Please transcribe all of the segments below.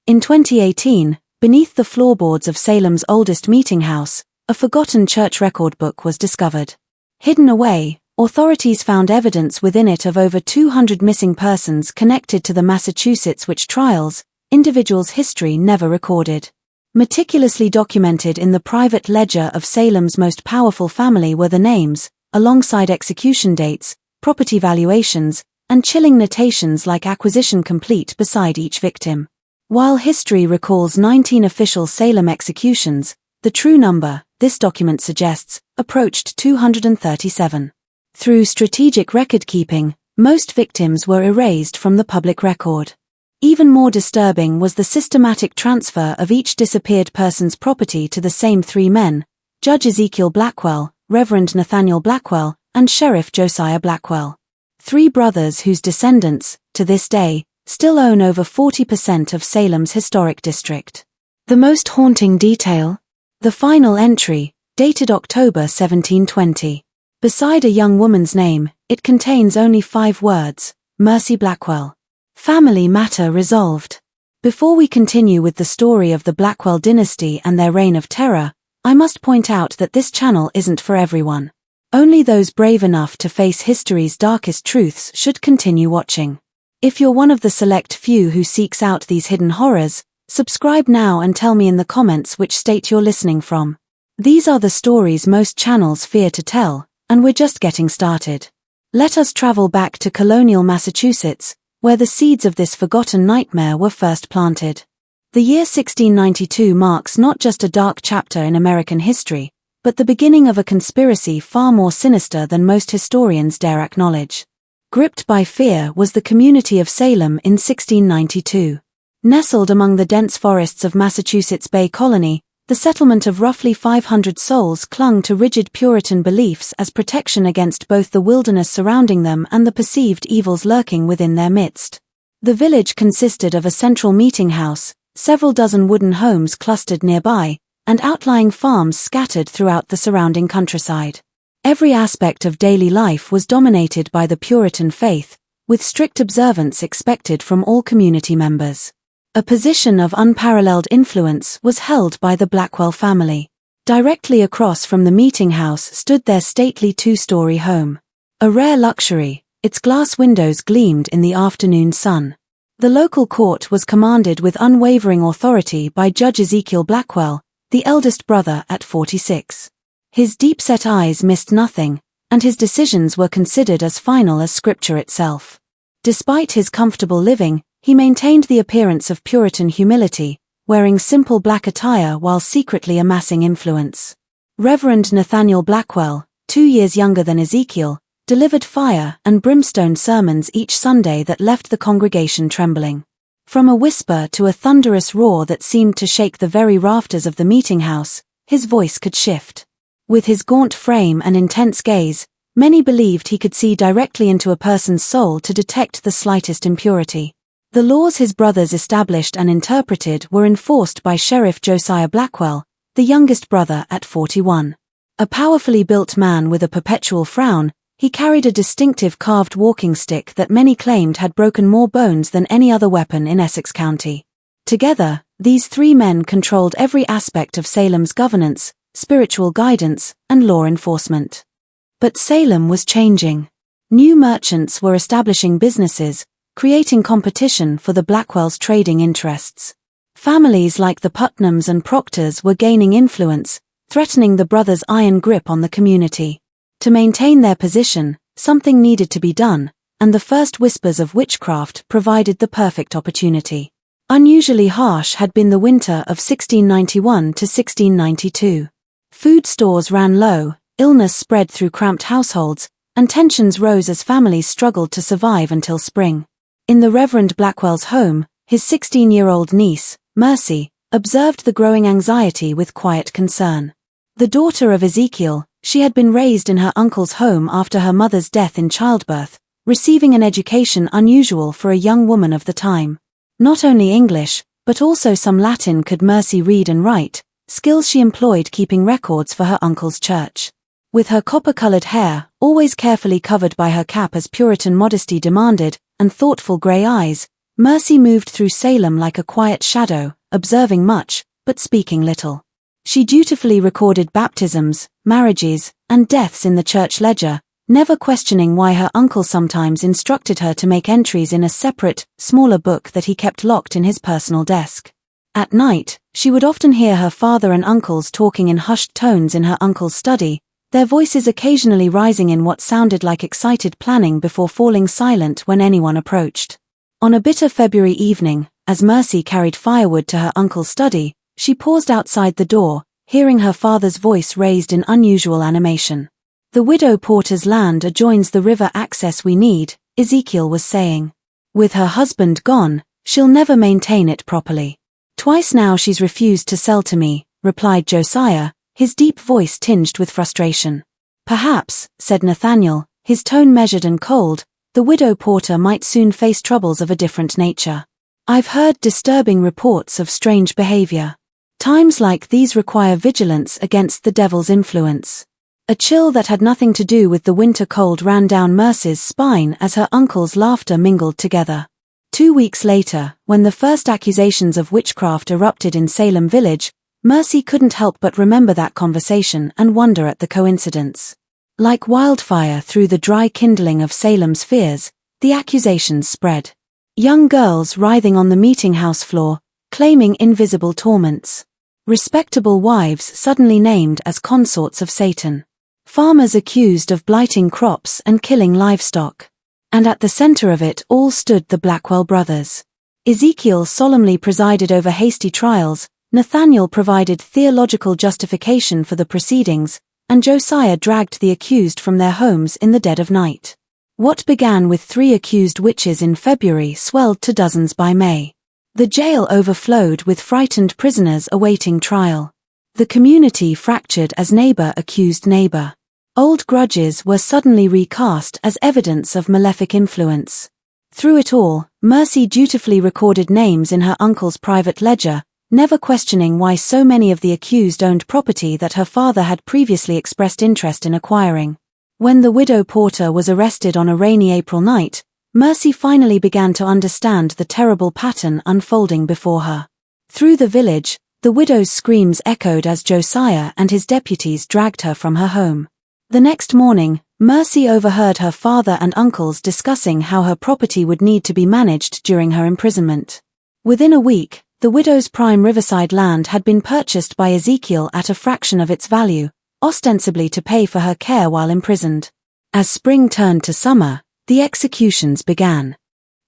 In 2018, beneath the floorboards of Salem's oldest meeting house, a forgotten church record book was discovered. Hidden away, authorities found evidence within it of over 200 missing persons connected to the Massachusetts witch trials, individuals' history never recorded. Meticulously documented in the private ledger of Salem's most powerful family were the names, alongside execution dates, property valuations, and chilling notations like acquisition complete beside each victim. While history recalls 19 official Salem executions, the true number, this document suggests, approached 237. Through strategic record-keeping, most victims were erased from the public record. Even more disturbing was the systematic transfer of each disappeared person's property to the same three men: Judge Ezekiel Blackwell, Reverend Nathaniel Blackwell, and Sheriff Josiah Blackwell. Three brothers whose descendants, to this day, still own over 40% of Salem's historic district. The most haunting detail? The final entry, dated October 1720. Beside a young woman's name, it contains only 5 words: Mercy Blackwell. Family matter resolved. Before we continue with the story of the Blackwell dynasty and their reign of terror, I must point out that this channel isn't for everyone. Only those brave enough to face history's darkest truths should continue watching. If you're one of the select few who seeks out these hidden horrors, subscribe now and tell me in the comments which state you're listening from. These are the stories most channels fear to tell, and we're just getting started. Let us travel back to Colonial, Massachusetts, where the seeds of this forgotten nightmare were first planted. The year 1692 marks not just a dark chapter in American history, but the beginning of a conspiracy far more sinister than most historians dare acknowledge. Gripped by fear was the community of Salem in 1692. Nestled among the dense forests of Massachusetts Bay Colony, the settlement of roughly 500 souls clung to rigid Puritan beliefs as protection against both the wilderness surrounding them and the perceived evils lurking within their midst. The village consisted of a central meeting house, several dozen wooden homes clustered nearby, and outlying farms scattered throughout the surrounding countryside. Every aspect of daily life was dominated by the Puritan faith, with strict observance expected from all community members. A position of unparalleled influence was held by the Blackwell family. Directly across from the meeting house stood their stately 2-story home. A rare luxury, its glass windows gleamed in the afternoon sun. The local court was commanded with unwavering authority by Judge Ezekiel Blackwell, the eldest brother at 46. His deep-set eyes missed nothing, and his decisions were considered as final as scripture itself. Despite his comfortable living, he maintained the appearance of Puritan humility, wearing simple black attire while secretly amassing influence. Reverend Nathaniel Blackwell, 2 years younger than Ezekiel, delivered fire and brimstone sermons each Sunday that left the congregation trembling. From a whisper to a thunderous roar that seemed to shake the very rafters of the meeting house, his voice could shift. With his gaunt frame and intense gaze, many believed he could see directly into a person's soul to detect the slightest impurity. The laws his brothers established and interpreted were enforced by Sheriff Josiah Blackwell, the youngest brother at 41. A powerfully built man with a perpetual frown, he carried a distinctive carved walking stick that many claimed had broken more bones than any other weapon in Essex County. Together, these 3 men controlled every aspect of Salem's governance, spiritual guidance, and law enforcement. But Salem was changing. New merchants were establishing businesses, creating competition for the Blackwell's trading interests. Families like the Putnams and Proctors were gaining influence, threatening the brothers' iron grip on the community. To maintain their position, something needed to be done, and the first whispers of witchcraft provided the perfect opportunity. Unusually harsh had been the winter of 1691 to 1692. Food stores ran low, illness spread through cramped households, and tensions rose as families struggled to survive until spring. In the Reverend Blackwell's home, his 16-year-old niece, Mercy, observed the growing anxiety with quiet concern. The daughter of Ezekiel, she had been raised in her uncle's home after her mother's death in childbirth, receiving an education unusual for a young woman of the time. Not only English, but also some Latin could Mercy read and write, skills she employed keeping records for her uncle's church. With her copper-colored hair, always carefully covered by her cap as Puritan modesty demanded, and thoughtful grey eyes, Mercy moved through Salem like a quiet shadow, observing much, but speaking little. She dutifully recorded baptisms, marriages, and deaths in the church ledger, never questioning why her uncle sometimes instructed her to make entries in a separate, smaller book that he kept locked in his personal desk. At night, she would often hear her father and uncles talking in hushed tones in her uncle's study, their voices occasionally rising in what sounded like excited planning before falling silent when anyone approached. On a bitter February evening, as Mercy carried firewood to her uncle's study, she paused outside the door, hearing her father's voice raised in unusual animation. "The widow Porter's land adjoins the river access we need," Ezekiel was saying. "With her husband gone, she'll never maintain it properly. Twice now she's refused to sell to me," replied Josiah, his deep voice tinged with frustration. "Perhaps," said Nathaniel, his tone measured and cold, "the widow Porter might soon face troubles of a different nature. I've heard disturbing reports of strange behavior. Times like these require vigilance against the devil's influence." A chill that had nothing to do with the winter cold ran down Mercy's spine as her uncle's laughter mingled together. 2 weeks later, when the first accusations of witchcraft erupted in Salem Village, Mercy couldn't help but remember that conversation and wonder at the coincidence. Like wildfire through the dry kindling of Salem's fears, the accusations spread. Young girls writhing on the meeting house floor, claiming invisible torments. Respectable wives suddenly named as consorts of Satan. Farmers accused of blighting crops and killing livestock. And at the center of it all stood the Blackwell brothers. Ezekiel solemnly presided over hasty trials, Nathaniel provided theological justification for the proceedings, and Josiah dragged the accused from their homes in the dead of night. What began with 3 accused witches in February swelled to dozens by May. The jail overflowed with frightened prisoners awaiting trial. The community fractured as neighbor accused neighbor. Old grudges were suddenly recast as evidence of malefic influence. Through it all, Mercy dutifully recorded names in her uncle's private ledger, never questioning why so many of the accused owned property that her father had previously expressed interest in acquiring. When the widow Porter was arrested on a rainy April night, Mercy finally began to understand the terrible pattern unfolding before her. Through the village, the widow's screams echoed as Josiah and his deputies dragged her from her home. The next morning, Mercy overheard her father and uncles discussing how her property would need to be managed during her imprisonment. Within a week, the widow's prime riverside land had been purchased by Ezekiel at a fraction of its value, ostensibly to pay for her care while imprisoned. As spring turned to summer, the executions began.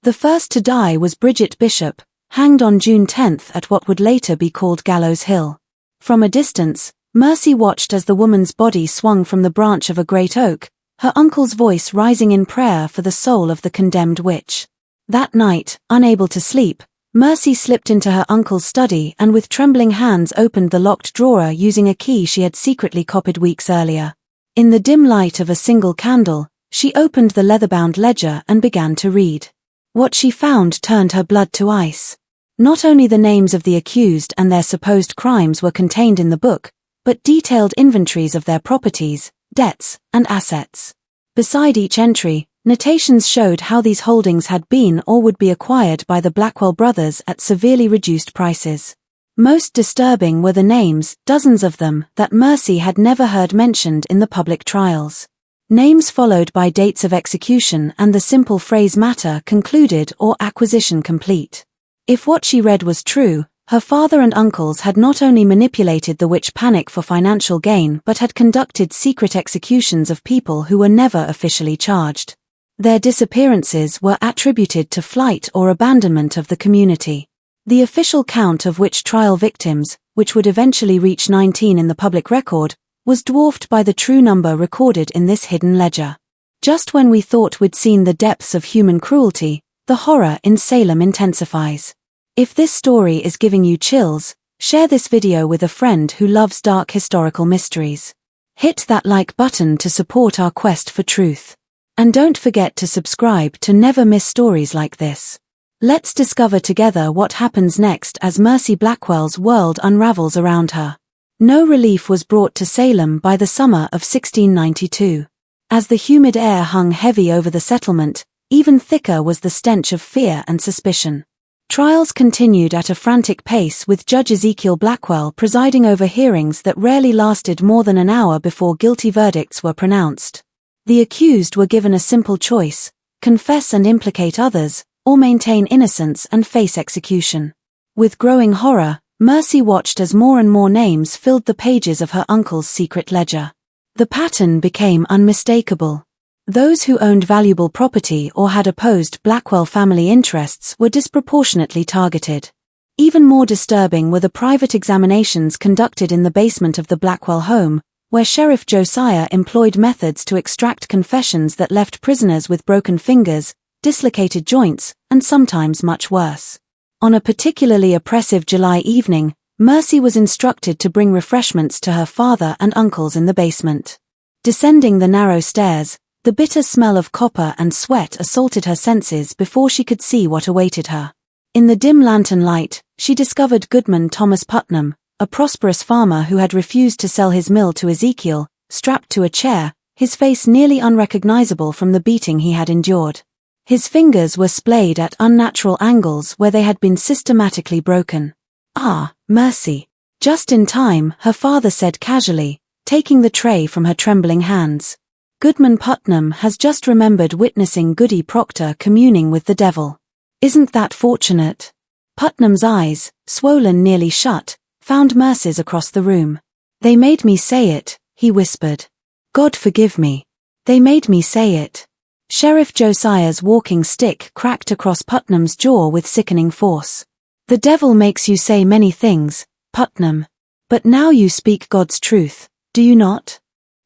The first to die was Bridget Bishop, hanged on June 10th at what would later be called Gallows Hill. From a distance, Mercy watched as the woman's body swung from the branch of a great oak, her uncle's voice rising in prayer for the soul of the condemned witch. That night, unable to sleep, Mercy slipped into her uncle's study and with trembling hands opened the locked drawer using a key she had secretly copied weeks earlier. In the dim light of a single candle, she opened the leather-bound ledger and began to read. What she found turned her blood to ice. Not only the names of the accused and their supposed crimes were contained in the book, but detailed inventories of their properties, debts, and assets. Beside each entry, notations showed how these holdings had been or would be acquired by the Blackwell brothers at severely reduced prices. Most disturbing were the names, dozens of them, that Mercy had never heard mentioned in the public trials. Names followed by dates of execution and the simple phrase matter concluded or acquisition complete. If what she read was true, her father and uncles had not only manipulated the witch panic for financial gain but had conducted secret executions of people who were never officially charged. Their disappearances were attributed to flight or abandonment of the community. The official count of witch trial victims, which would eventually reach 19 in the public record, was dwarfed by the true number recorded in this hidden ledger. Just when we thought we'd seen the depths of human cruelty, the horror in Salem intensifies. If this story is giving you chills, share this video with a friend who loves dark historical mysteries. Hit that like button to support our quest for truth. And don't forget to subscribe to never miss stories like this. Let's discover together what happens next as Mercy Blackwell's world unravels around her. No relief was brought to Salem by the summer of 1692. As the humid air hung heavy over the settlement, even thicker was the stench of fear and suspicion. Trials continued at a frantic pace, with Judge Ezekiel Blackwell presiding over hearings that rarely lasted more than an hour before guilty verdicts were pronounced. The accused were given a simple choice: confess and implicate others, or maintain innocence and face execution. With growing horror, Mercy watched as more and more names filled the pages of her uncle's secret ledger. The pattern became unmistakable. Those who owned valuable property or had opposed Blackwell family interests were disproportionately targeted. Even more disturbing were the private examinations conducted in the basement of the Blackwell home, where Sheriff Josiah employed methods to extract confessions that left prisoners with broken fingers, dislocated joints, and sometimes much worse. On a particularly oppressive July evening, Mercy was instructed to bring refreshments to her father and uncles in the basement. Descending the narrow stairs, the bitter smell of copper and sweat assaulted her senses before she could see what awaited her. In the dim lantern light, she discovered Goodman Thomas Putnam, a prosperous farmer who had refused to sell his mill to Ezekiel, strapped to a chair, his face nearly unrecognizable from the beating he had endured. His fingers were splayed at unnatural angles where they had been systematically broken. "Ah, Mercy." Just in time, her father said casually, taking the tray from her trembling hands. "Goodman Putnam has just remembered witnessing Goody Proctor communing with the devil. Isn't that fortunate?" Putnam's eyes, swollen nearly shut, found Mercy's across the room. "They made me say it," he whispered. "God forgive me. They made me say it." Sheriff Josiah's walking stick cracked across Putnam's jaw with sickening force. "The devil makes you say many things, Putnam. But now you speak God's truth, do you not?"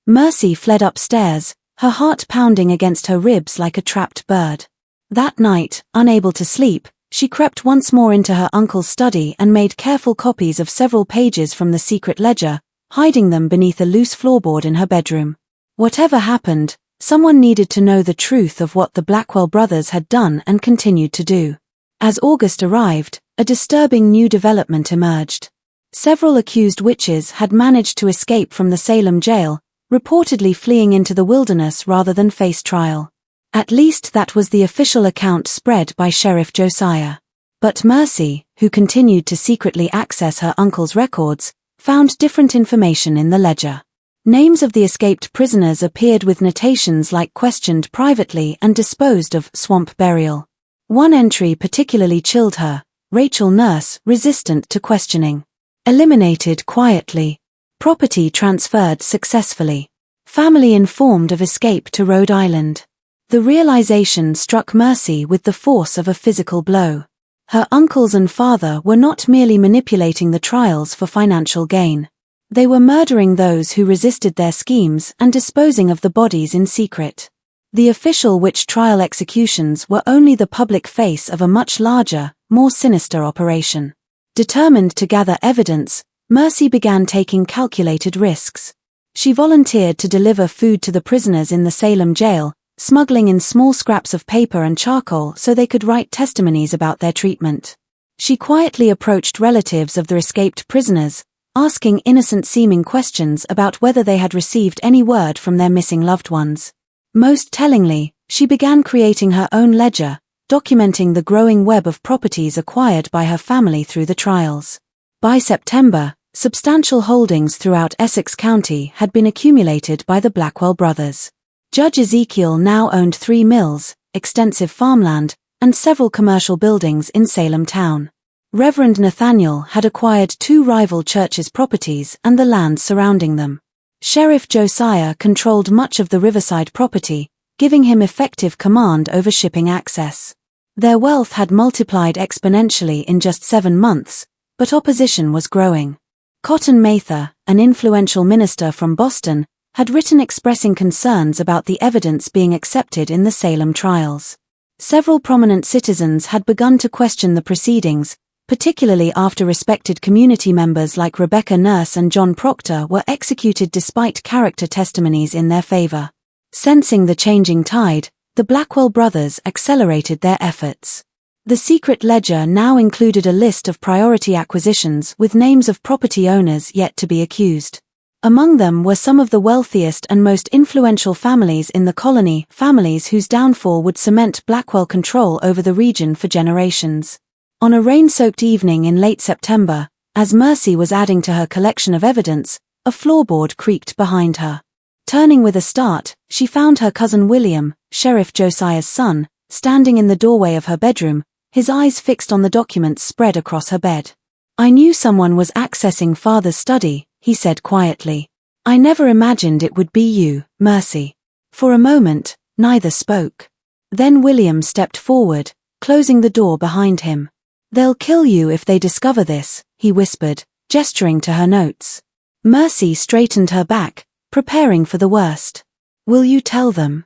Mercy fled upstairs, her heart pounding against her ribs like a trapped bird. That night, unable to sleep, she crept once more into her uncle's study and made careful copies of several pages from the secret ledger, hiding them beneath a loose floorboard in her bedroom. Whatever happened, someone needed to know the truth of what the Blackwell brothers had done and continued to do. As August arrived, a disturbing new development emerged. Several accused witches had managed to escape from the Salem jail, reportedly fleeing into the wilderness rather than face trial. At least that was the official account spread by Sheriff Josiah. But Mercy, who continued to secretly access her uncle's records, found different information in the ledger. Names of the escaped prisoners appeared with notations like "questioned privately" and "disposed of, swamp burial." One entry particularly chilled her: Rachel Nurse, resistant to questioning. Eliminated quietly. Property transferred successfully. Family informed of escape to Rhode Island. The realization struck Mercy with the force of a physical blow. Her uncles and father were not merely manipulating the trials for financial gain. They were murdering those who resisted their schemes and disposing of the bodies in secret. The official witch trial executions were only the public face of a much larger, more sinister operation. Determined to gather evidence, Mercy began taking calculated risks. She volunteered to deliver food to the prisoners in the Salem jail, smuggling in small scraps of paper and charcoal so they could write testimonies about their treatment. She quietly approached relatives of the escaped prisoners, asking innocent-seeming questions about whether they had received any word from their missing loved ones. Most tellingly, she began creating her own ledger, documenting the growing web of properties acquired by her family through the trials. By September, substantial holdings throughout Essex County had been accumulated by the Blackwell brothers. Judge Ezekiel now owned 3 mills, extensive farmland, and several commercial buildings in Salem town. Reverend Nathaniel had acquired 2 rival churches' properties and the land surrounding them. Sheriff Josiah controlled much of the riverside property, giving him effective command over shipping access. Their wealth had multiplied exponentially in just 7 months, but opposition was growing. Cotton Mather, an influential minister from Boston, had written expressing concerns about the evidence being accepted in the Salem trials. Several prominent citizens had begun to question the proceedings, particularly after respected community members like Rebecca Nurse and John Proctor were executed despite character testimonies in their favor. Sensing the changing tide, the Blackwell brothers accelerated their efforts. The secret ledger now included a list of priority acquisitions with names of property owners yet to be accused. Among them were some of the wealthiest and most influential families in the colony, families whose downfall would cement Blackwell control over the region for generations. On a rain-soaked evening in late September, as Mercy was adding to her collection of evidence, a floorboard creaked behind her. Turning with a start, she found her cousin William, Sheriff Josiah's son, standing in the doorway of her bedroom, his eyes fixed on the documents spread across her bed. "I knew someone was accessing Father's study," he said quietly. "I never imagined it would be you, Mercy." For a moment, neither spoke. Then William stepped forward, closing the door behind him. "They'll kill you if they discover this," he whispered, gesturing to her notes. Mercy straightened her back, preparing for the worst. "Will you tell them?"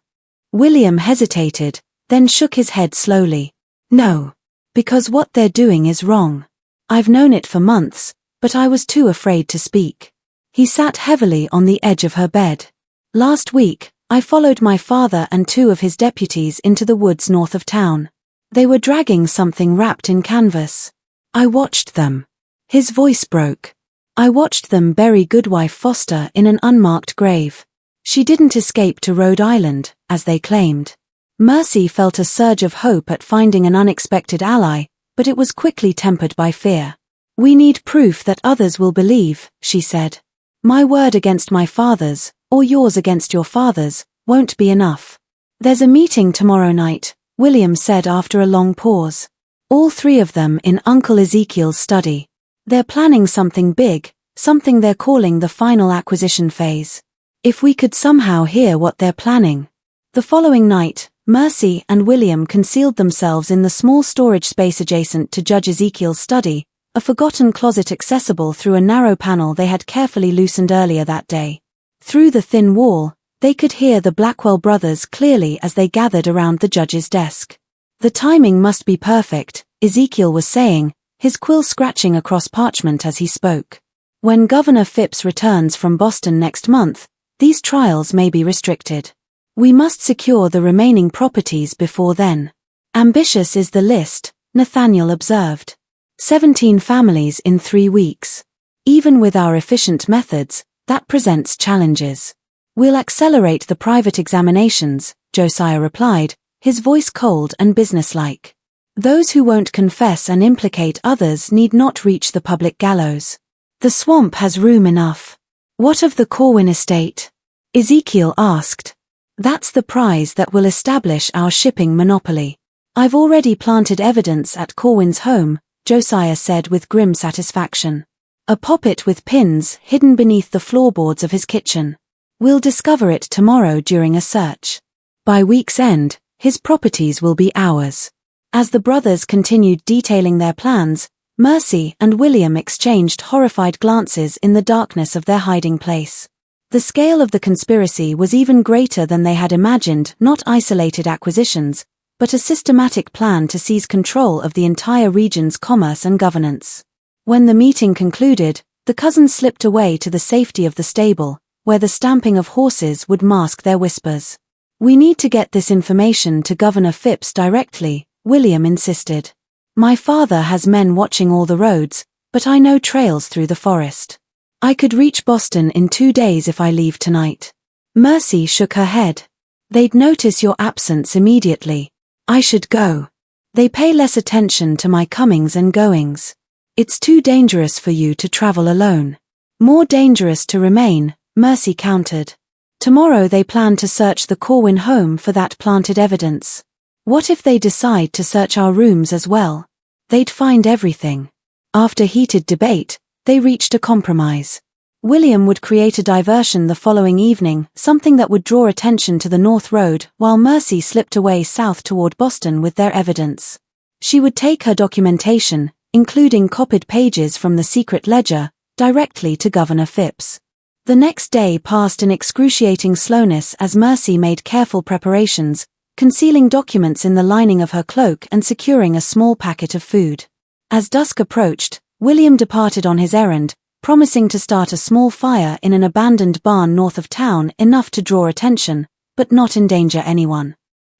William hesitated, then shook his head slowly. "No. Because what they're doing is wrong. I've known it for months, but I was too afraid to speak." He sat heavily on the edge of her bed. "Last week, I followed my father and 2 of his deputies into the woods north of town. They were dragging something wrapped in canvas. I watched them." His voice broke. "I watched them bury Goodwife Foster in an unmarked grave. She didn't escape to Rhode Island, as they claimed." Mercy felt a surge of hope at finding an unexpected ally, but it was quickly tempered by fear. "We need proof that others will believe," she said. "My word against my father's, or yours against your father's, won't be enough." "There's a meeting tomorrow night," William said after a long pause. "All 3 of them in Uncle Ezekiel's study. They're planning something big, something they're calling the final acquisition phase. If we could somehow hear what they're planning." The following night, Mercy and William concealed themselves in the small storage space adjacent to Judge Ezekiel's study, a forgotten closet accessible through a narrow panel they had carefully loosened earlier that day. Through the thin wall, they could hear the Blackwell brothers clearly as they gathered around the judge's desk. "The timing must be perfect," Ezekiel was saying, his quill scratching across parchment as he spoke. "When Governor Phipps returns from Boston next month, these trials may be restricted. We must secure the remaining properties before then." "Ambitious is the list," Nathaniel observed. 17 families in 3 weeks. "Even with our efficient methods, that presents challenges." "We'll accelerate the private examinations," Josiah replied, his voice cold and businesslike. "Those who won't confess and implicate others need not reach the public gallows. The swamp has room enough." "What of the Corwin estate?" Ezekiel asked. "That's the prize that will establish our shipping monopoly." "I've already planted evidence at Corwin's home," Josiah said with grim satisfaction. "A poppet with pins hidden beneath the floorboards of his kitchen. We'll discover it tomorrow during a search. By week's end, his properties will be ours." As the brothers continued detailing their plans, Mercy and William exchanged horrified glances in the darkness of their hiding place. The scale of the conspiracy was even greater than they had imagined, not isolated acquisitions, but a systematic plan to seize control of the entire region's commerce and governance. When the meeting concluded, the cousins slipped away to the safety of the stable, where the stamping of horses would mask their whispers. "We need to get this information to Governor Phipps directly," William insisted. "My father has men watching all the roads, but I know trails through the forest. I could reach Boston in 2 days if I leave tonight." Mercy shook her head. "They'd notice your absence immediately. I should go. They pay less attention to my comings and goings. It's too dangerous for you to travel alone." "More dangerous to remain," Mercy countered. "Tomorrow they plan to search the Corwin home for that planted evidence. What if they decide to search our rooms as well? They'd find everything." After heated debate, they reached a compromise. William would create a diversion the following evening, something that would draw attention to the North Road, while Mercy slipped away south toward Boston with their evidence. She would take her documentation, including copied pages from the secret ledger, directly to Governor Phipps. The next day passed in excruciating slowness as Mercy made careful preparations, concealing documents in the lining of her cloak and securing a small packet of food. As dusk approached, William departed on his errand, promising to start a small fire in an abandoned barn north of town, enough to draw attention, but not endanger anyone.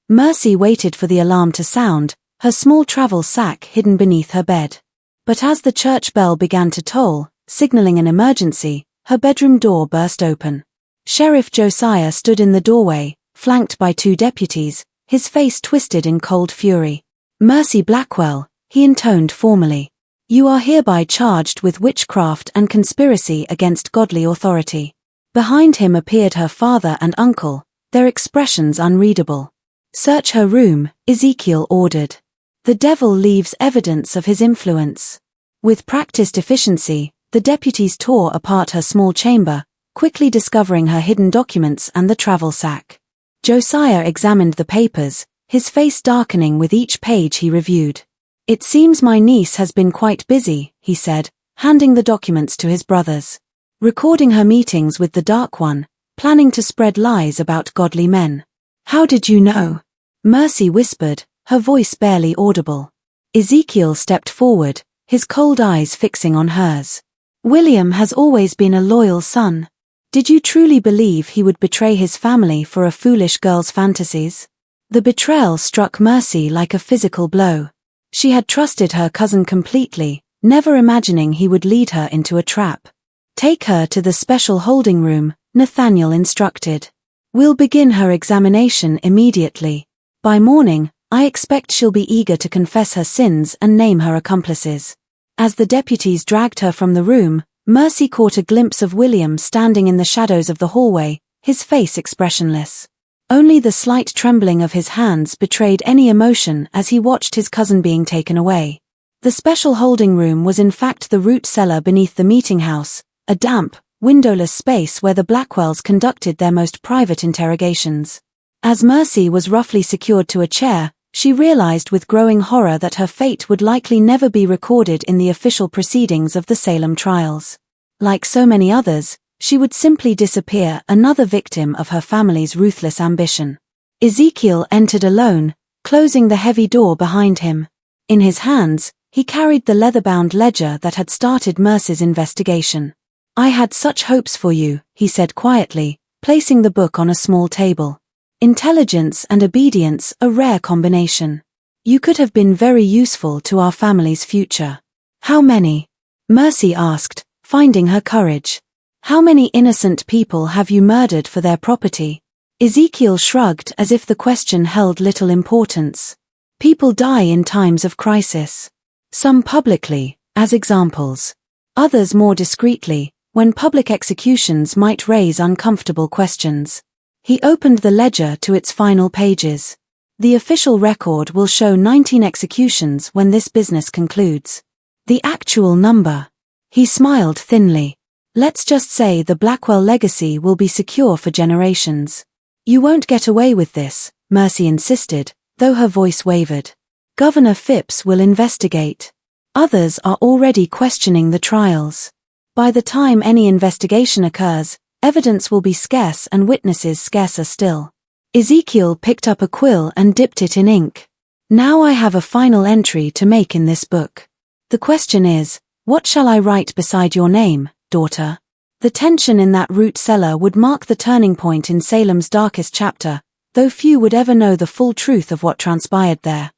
Mercy waited for the alarm to sound, her small travel sack hidden beneath her bed. But as the church bell began to toll, signaling an emergency, her bedroom door burst open. Sheriff Josiah stood in the doorway, flanked by 2 deputies, his face twisted in cold fury. "Mercy Blackwell," he intoned formally. "You are hereby charged with witchcraft and conspiracy against godly authority." Behind him appeared her father and uncle, their expressions unreadable. "Search her room," Ezekiel ordered. "The devil leaves evidence of his influence." With practiced efficiency, the deputies tore apart her small chamber, quickly discovering her hidden documents and the travel sack. Josiah examined the papers, his face darkening with each page he reviewed. "It seems my niece has been quite busy," he said, handing the documents to his brothers. "Recording her meetings with the Dark One, planning to spread lies about godly men." "How did you know?" Mercy whispered, her voice barely audible. Ezekiel stepped forward, his cold eyes fixing on hers. "William has always been a loyal son. Did you truly believe he would betray his family for a foolish girl's fantasies?" The betrayal struck Mercy like a physical blow. She had trusted her cousin completely, never imagining he would lead her into a trap. "Take her to the special holding room," Nathaniel instructed. "We'll begin her examination immediately. By morning, I expect she'll be eager to confess her sins and name her accomplices." As the deputies dragged her from the room, Mercy caught a glimpse of William standing in the shadows of the hallway, his face expressionless. Only the slight trembling of his hands betrayed any emotion as he watched his cousin being taken away. The special holding room was in fact the root cellar beneath the meeting house, a damp, windowless space where the Blackwells conducted their most private interrogations. As Mercy was roughly secured to a chair, she realized with growing horror that her fate would likely never be recorded in the official proceedings of the Salem trials. Like so many others, she would simply disappear, another victim of her family's ruthless ambition. Ezekiel entered alone, closing the heavy door behind him. In his hands, he carried the leather-bound ledger that had started Mercy's investigation. "I had such hopes for you," he said quietly, placing the book on a small table. "Intelligence and obedience, a rare combination. You could have been very useful to our family's future." "How many?" Mercy asked, finding her courage. "How many innocent people have you murdered for their property?" Ezekiel shrugged as if the question held little importance. "People die in times of crisis. Some publicly, as examples. Others more discreetly, when public executions might raise uncomfortable questions." He opened the ledger to its final pages. "The official record will show 19 executions when this business concludes." "The actual number?" He smiled thinly. "Let's just say the Blackwell legacy will be secure for generations." "You won't get away with this," Mercy insisted, though her voice wavered. "Governor Phipps will investigate. Others are already questioning the trials. By the time any investigation occurs, evidence will be scarce and witnesses scarcer still." Ezekiel picked up a quill and dipped it in ink. "Now I have a final entry to make in this book. The question is, what shall I write beside your name, daughter?" The tension in that root cellar would mark the turning point in Salem's darkest chapter, though few would ever know the full truth of what transpired there.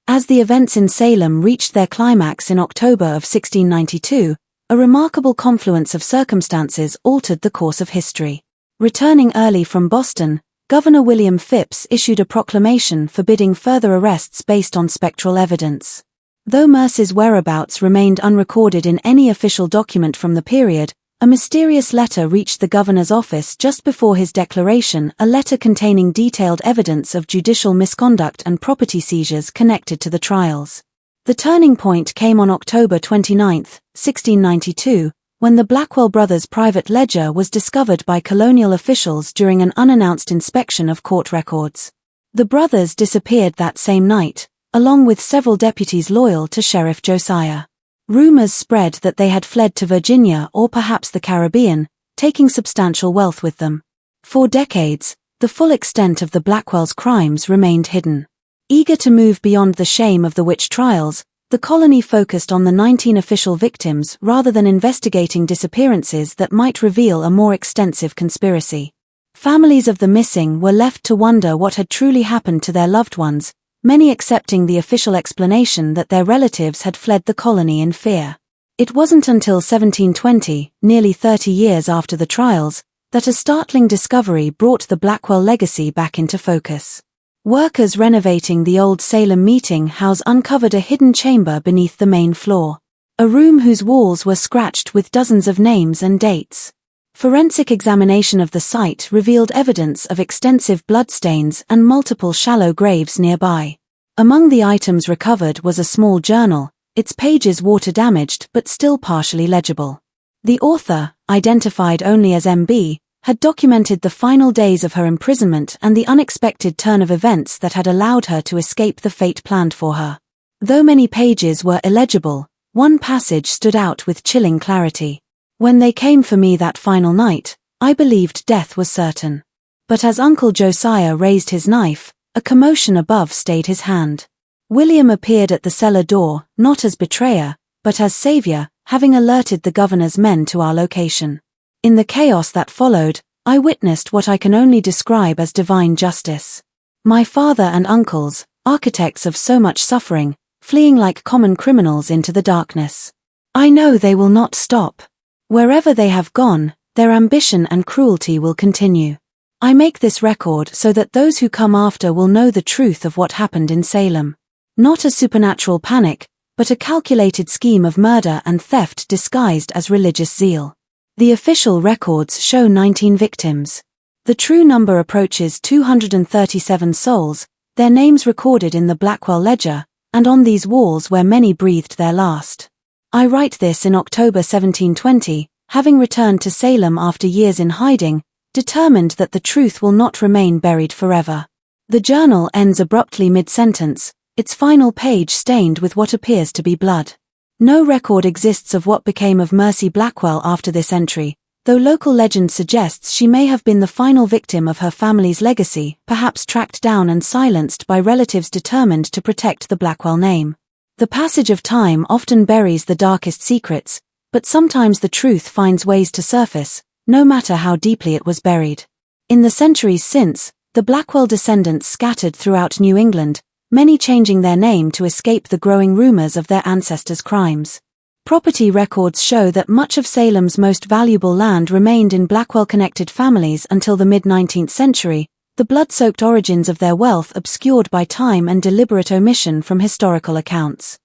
As the events in Salem reached their climax in October of 1692, a remarkable confluence of circumstances altered the course of history. Returning early from Boston, Governor William Phipps issued a proclamation forbidding further arrests based on spectral evidence. Though Mercy's whereabouts remained unrecorded in any official document from the period, a mysterious letter reached the governor's office just before his declaration, a letter containing detailed evidence of judicial misconduct and property seizures connected to the trials. The turning point came on October 29, 1692, when the Blackwell brothers' private ledger was discovered by colonial officials during an unannounced inspection of court records. The brothers disappeared that same night, along with several deputies loyal to Sheriff Josiah. Rumors spread that they had fled to Virginia or perhaps the Caribbean, taking substantial wealth with them. For decades, the full extent of the Blackwells' crimes remained hidden. Eager to move beyond the shame of the witch trials, the colony focused on the 19 official victims rather than investigating disappearances that might reveal a more extensive conspiracy. Families of the missing were left to wonder what had truly happened to their loved ones, many accepting the official explanation that their relatives had fled the colony in fear. It wasn't until 1720, nearly 30 years after the trials, that a startling discovery brought the Blackwell legacy back into focus. Workers renovating the old Salem meeting house uncovered a hidden chamber beneath the main floor. A room whose walls were scratched with dozens of names and dates. Forensic examination of the site revealed evidence of extensive bloodstains and multiple shallow graves nearby. Among the items recovered was a small journal, its pages water-damaged but still partially legible. The author, identified only as M.B., had documented the final days of her imprisonment and the unexpected turn of events that had allowed her to escape the fate planned for her. Though many pages were illegible, one passage stood out with chilling clarity. "When they came for me that final night, I believed death was certain. But as Uncle Josiah raised his knife, a commotion above stayed his hand. William appeared at the cellar door, not as betrayer, but as savior, having alerted the governor's men to our location. In the chaos that followed, I witnessed what I can only describe as divine justice. My father and uncles, architects of so much suffering, fleeing like common criminals into the darkness. I know they will not stop. Wherever they have gone, their ambition and cruelty will continue. I make this record so that those who come after will know the truth of what happened in Salem. Not a supernatural panic, but a calculated scheme of murder and theft disguised as religious zeal. The official records show 19 victims. The true number approaches 237 souls, their names recorded in the Blackwell ledger, and on these walls where many breathed their last. I write this in October 1720, having returned to Salem after years in hiding, determined that the truth will not remain buried forever. The journal ends abruptly mid-sentence, its final page stained with what appears to be blood. No record exists of what became of Mercy Blackwell after this entry, though local legend suggests she may have been the final victim of her family's legacy, perhaps tracked down and silenced by relatives determined to protect the Blackwell name. The passage of time often buries the darkest secrets, but sometimes the truth finds ways to surface, no matter how deeply it was buried. In the centuries since, the Blackwell descendants scattered throughout New England, many changing their name to escape the growing rumors of their ancestors' crimes. Property records show that much of Salem's most valuable land remained in Blackwell-connected families until the mid-19th century, the blood-soaked origins of their wealth obscured by time and deliberate omission from historical accounts.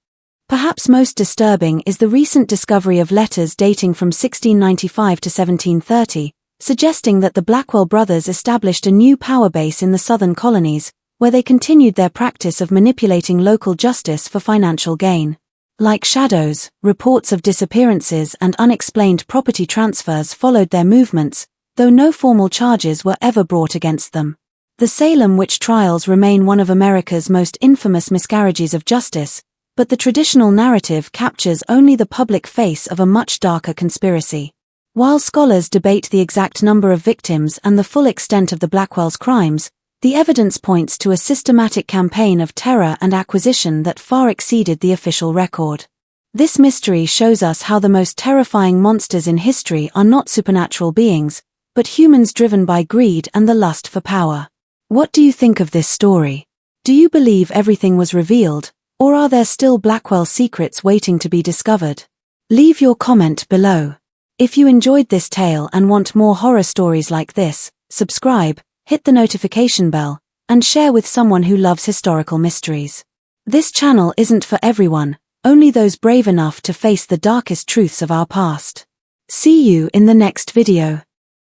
Perhaps most disturbing is the recent discovery of letters dating from 1695 to 1730, suggesting that the Blackwell brothers established a new power base in the southern colonies, where they continued their practice of manipulating local justice for financial gain. Like shadows, reports of disappearances and unexplained property transfers followed their movements, though no formal charges were ever brought against them. The Salem Witch Trials remain one of America's most infamous miscarriages of justice, but the traditional narrative captures only the public face of a much darker conspiracy. While scholars debate the exact number of victims and the full extent of the Blackwell's crimes, the evidence points to a systematic campaign of terror and acquisition that far exceeded the official record. This mystery shows us how the most terrifying monsters in history are not supernatural beings, but humans driven by greed and the lust for power. What do you think of this story? Do you believe everything was revealed, or are there still Blackwell secrets waiting to be discovered? Leave your comment below. If you enjoyed this tale and want more horror stories like this, subscribe, hit the notification bell, and share with someone who loves historical mysteries. This channel isn't for everyone, only those brave enough to face the darkest truths of our past. See you in the next video.